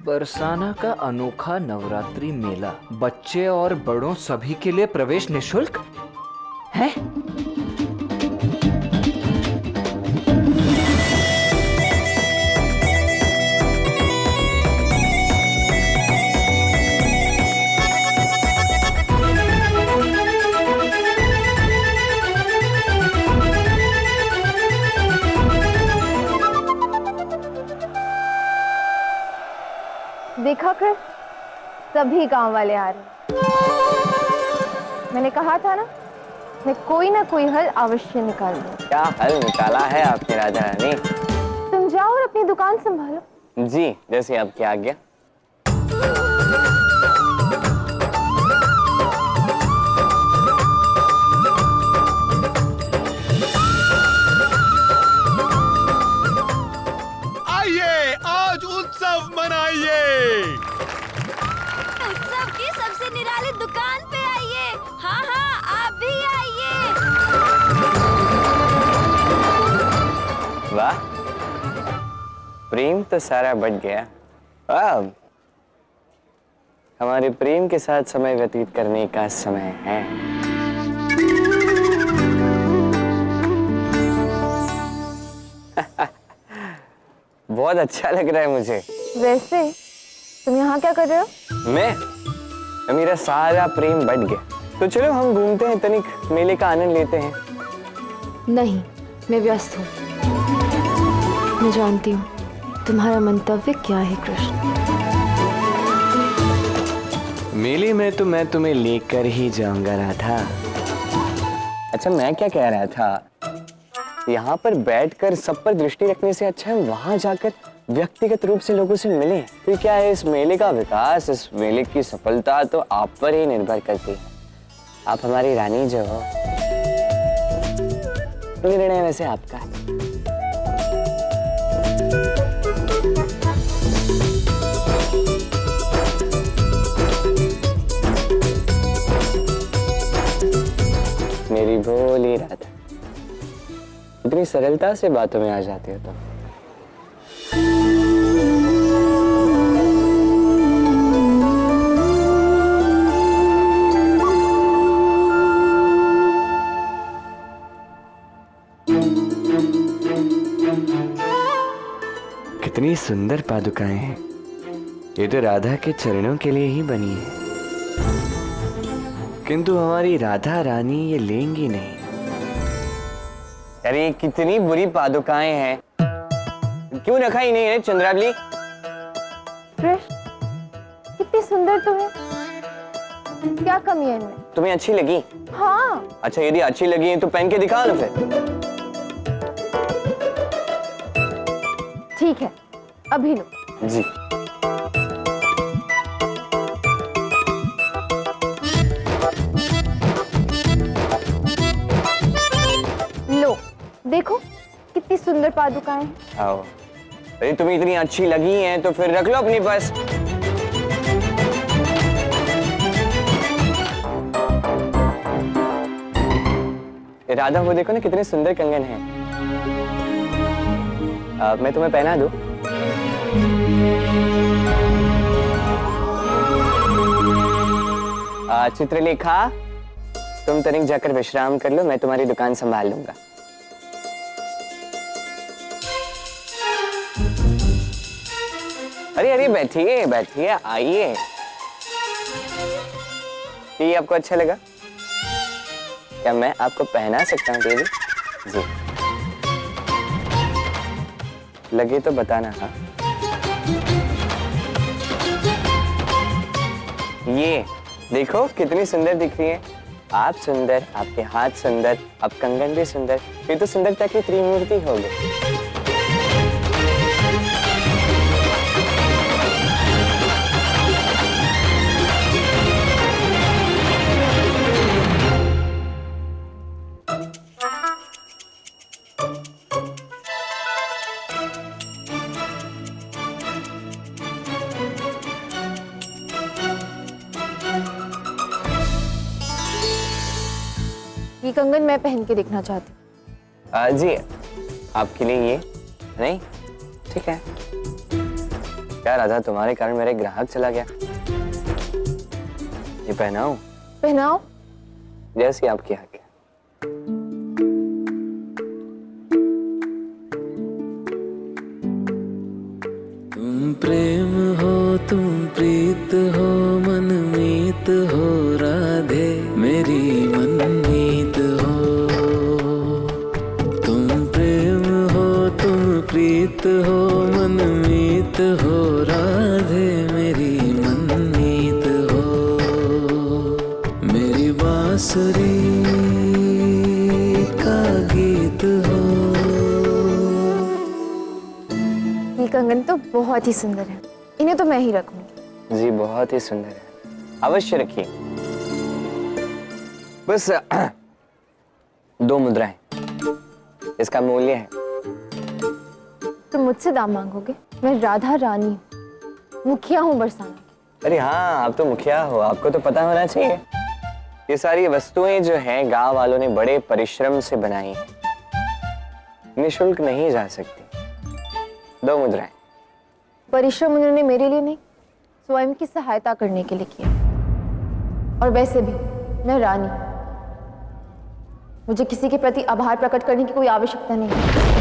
बरसाना का अनोखा नवरात्रि मेला, बच्चे और बड़ों सभी के लिए प्रवेश निशुल्क है। देखा कर, सभी गांव वाले आ रहे हैं। मैंने कहा था ना, मैं कोई ना कोई हल अवश्य निकाल दूं। क्या हल निकाला है आपने राजा रानी? तुम जाओ और अपनी दुकान संभालो। जी, जैसे आपकी आज्ञा। आइए, आज उत्सव मनाइए। उत्सव की सबसे निराली दुकान पे आइए। हाँ हाँ, आप भी आइए। वाह, प्रेम तो सारा बढ़ गया। अब हमारे प्रेम के साथ समय व्यतीत करने का समय है। बहुत अच्छा लग रहा है मुझे। वैसे तुम यहाँ क्या कर रहे हो? मेरा सारा प्रेम बढ़ गया। तो चलो हम घूमते हैं, तनिक मेले का आनंद लेते हैं। नहीं, मैं व्यस्त हूँ। मैं जानती हूँ तुम्हारा मंतव्य क्या है कृष्ण। मेले में तो मैं तुम्हें लेकर ही जाऊंगा राधा। अच्छा, मैं क्या कह रहा था, यहाँ पर बैठकर सब पर दृष्टि रखने से अच्छा है वहां जाकर व्यक्तिगत रूप से लोगों से मिलें। फिर क्या है, इस मेले का विकास, इस मेले की सफलता तो आप पर ही निर्भर करती है। आप हमारी रानी जो हो। निर्णय वैसे आपका है। मेरी भोली राधा, इतनी सरलता से बातों में आ जाती हो तुम। कितनी सुंदर पादुकाएं हैं। ये तो राधा के चरणों के लिए ही बनी है, किंतु हमारी राधा रानी ये लेंगी नहीं। अरे कितनी बुरी पादुकाएं हैं, क्यों रखा ही नहीं है चंद्रावली? कृष्ण, कितनी सुंदर तो है, क्या कमी है इनमें? तुम्हें अच्छी लगी? हाँ। अच्छा, यदि अच्छी लगी है तो पहन के दिखाओ ना फिर। ठीक है, अभी लो। जी। लो, देखो कितनी सुंदर पादुकाएं हैं। आओ। अरे तुम्हें इतनी अच्छी लगी हैं तो फिर रख लो अपनी पास। राधा, वो देखो ना कितने सुंदर कंगन हैं। मैं तुम्हें पहना दूं? चित्रलेखा, तुम तनिक जाकर विश्राम कर लो, मैं तुम्हारी दुकान संभाल लूंगा। अरे अरे, बैठिए बैठिए, आइए। ये आपको अच्छा लगा? क्या मैं आपको पहना सकता हूँ देवी? जी, लगे तो बताना। हाँ, ये देखो कितनी सुंदर दिख रही है। आप सुंदर, आपके हाथ सुंदर, आप कंगन भी सुंदर। ये तो सुंदरता की त्रिमूर्ति हो गई। ये कंगन मैं पहन के देखना चाहती हूँ। जी, आपके लिए ये नहीं? ठीक है, क्या राधा, तुम्हारे कारण मेरे ग्राहक चला गया। ये पहनाओ। पहनाओ। जैसी आपकी आज्ञा। तुम प्रेम हो, तुम प्रीत हो, मनमीत हो राधे, मेरी मनमीत हो। तुम प्रेम हो, तुम प्रीत हो, मनमीत हो राधे, मेरी मनमीत हो। मेरी बांसुरी का गीत हो। ये कंगन तो बहुत ही सुंदर है, इन्हें तो मैं ही रखूंगी। जी बहुत ही सुंदर है, अवश्य रखिए। बस 2 मुद्राएं, इसका मूल्य है। तुम मुझसे दाम मांगोगे? मैं राधा रानी हूँ, मुखिया हूँ बरसाना की। अरे हाँ, आप तो मुखिया हो, आपको तो पता होना चाहिए। ये सारी वस्तुएं जो हैं गांव वालों ने बड़े परिश्रम से बनाई हैं, निःशुल्क नहीं जा सकती। 2 मुद्राएं। परिश्रम उन्होंने मेरे लिए नहीं, स्वयं की सहायता करने के लिए किया। और वैसे भी मैं रानी हूं, मुझे किसी के प्रति आभार प्रकट करने की कोई आवश्यकता नहीं है।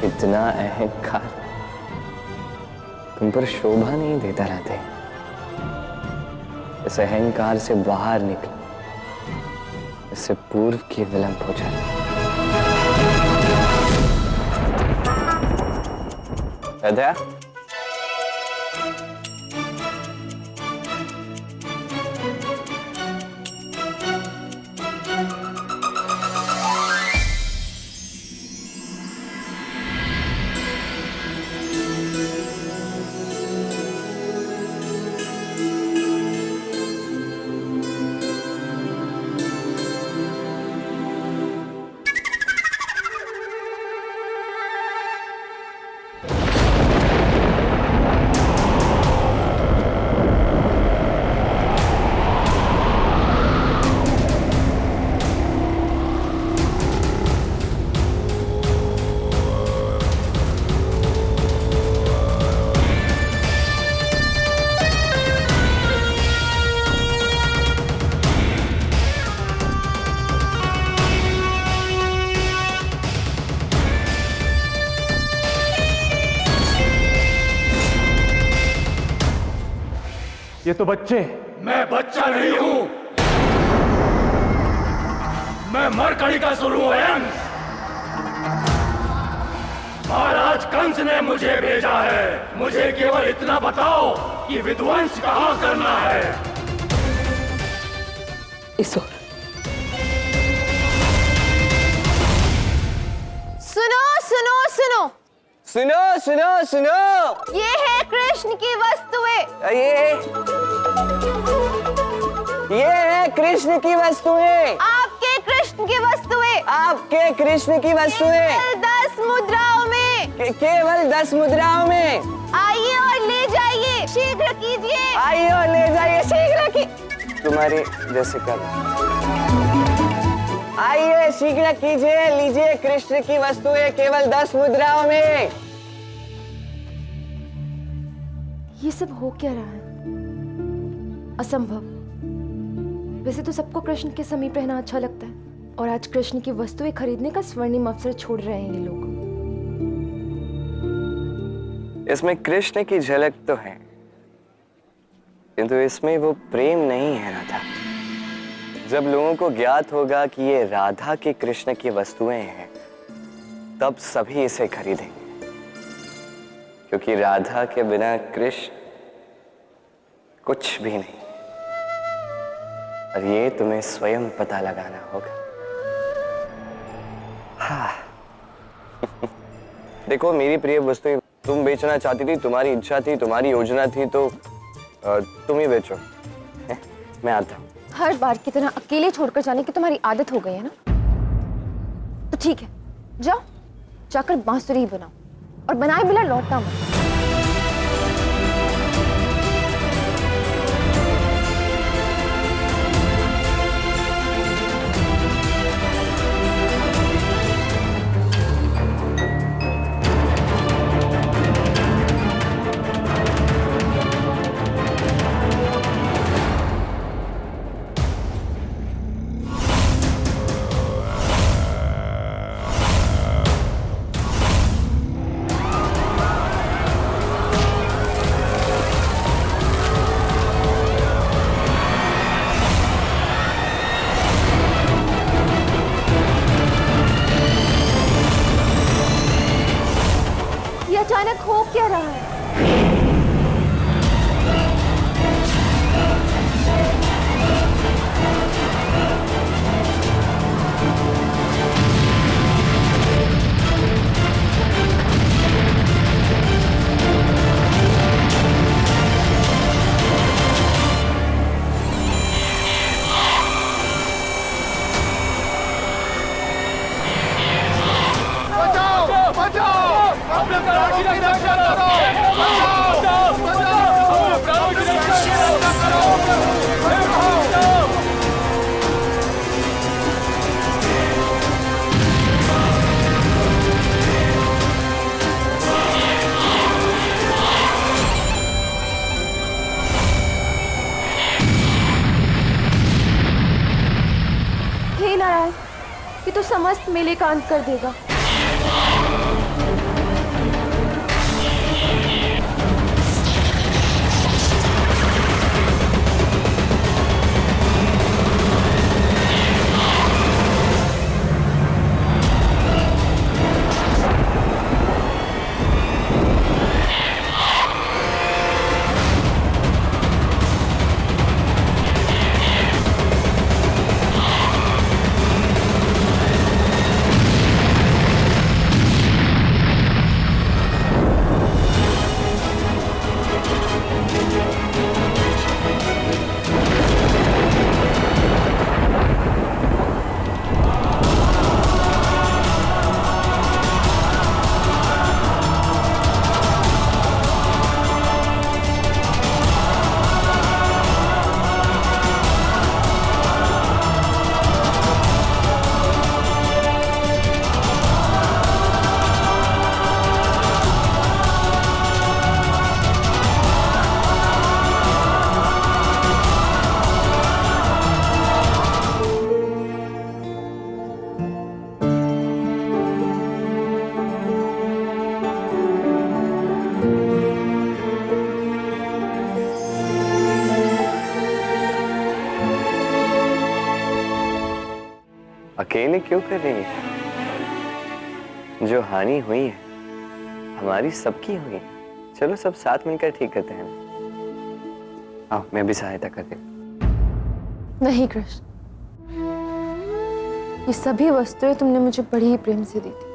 इतना अहंकार तुम पर शोभा नहीं देता रहते। इस अहंकार से बाहर निकलो, इससे पूर्व की विलंब हो जाए। राधा, ये तो बच्चे। मैं बच्चा नहीं हूं, मैं मरकड़ी का स्वयं। महाराज कंस ने मुझे भेजा है। मुझे केवल इतना बताओ कि विध्वंस कहां करना है। सुनो सुनो सुनो सुनो सुनो सुनो, ये है कृष्ण की वस्तुएं। ये है कृष्ण की वस्तुएं। आपके कृष्ण की वस्तुएं। आपके कृष्ण की वस्तुएं। केवल 10 मुद्राओं में। केवल 10 मुद्राओं में। आइए और ले जाइए, शीघ्र कीजिए। आइए और ले जाइए, शीघ्र की। तुम्हारी जैसे कर। आइए शीघ्र कीजिए, लीजिए कृष्ण की वस्तुएं केवल 10 मुद्राओं में। ये सब हो क्या रहा है? असंभव। वैसे तो सबको कृष्ण के समीप रहना अच्छा लगता है, और आज कृष्ण की वस्तुएं खरीदने का स्वर्णिम अवसर छोड़ रहे हैं ये लोग। इसमें कृष्ण की झलक तो है, किंतु इसमें वो प्रेम नहीं है राधा। जब लोगों को ज्ञात होगा कि ये राधा के कृष्ण की वस्तुएं हैं, तब सभी इसे खरीदेंगे, क्योंकि राधा के बिना कृष्ण कुछ भी नहीं। और ये तुम्हें स्वयं पता लगाना होगा। हाँ। देखो, मेरी प्रिय वस्तुएं तुम बेचना चाहती थी, तुम्हारी इच्छा थी, तुम्हारी योजना थी, तो तुम ही बेचो। मैं आता हूँ। हर बार की तरह अकेले छोड़कर जाने की तुम्हारी आदत हो गई है ना? तो ठीक है, जाओ जाकर बांसुरी बनाओ, और बनाए बिना लौटना मत। रहा है कि तू समस्त मेले का अंत कर देगा। अकेले क्यों कर रही है? जो हानि हुई है हमारी सबकी हुई है। चलो सब साथ मिलकर ठीक करते हैं। आओ मैं भी सहायता कर दे। नहीं कृष्ण, ये सभी वस्तुएं तुमने मुझे बड़ी ही प्रेम से दी थी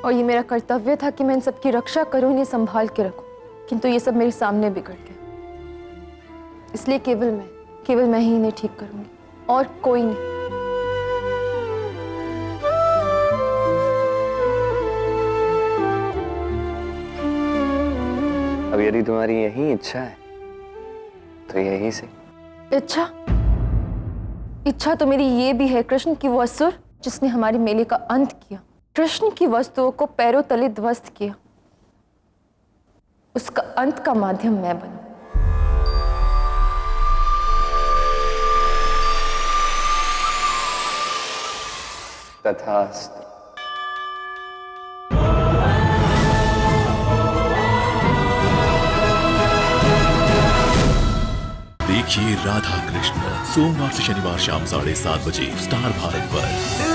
और ये मेरा कर्तव्य था कि मैं इन सबकी रक्षा करूं, इन्हें संभाल के रखूं, किंतु ये सब मेरे सामने बिगड़ गया। इसलिए केवल मैं ही इन्हें ठीक करूंगी और कोई नहीं। अब यदि तुम्हारी यही इच्छा है तो यही से। इच्छा तो मेरी ये भी है कृष्ण कि वो असुर जिसने हमारे मेले का अंत किया, कृष्ण की वस्तुओं को पैरों तले ध्वस्त किया, उसका अंत का माध्यम मैं बनूं। तथास्तु। देखिए राधा कृष्ण सोमवार से शनिवार शाम 7:30 बजे स्टार भारत पर।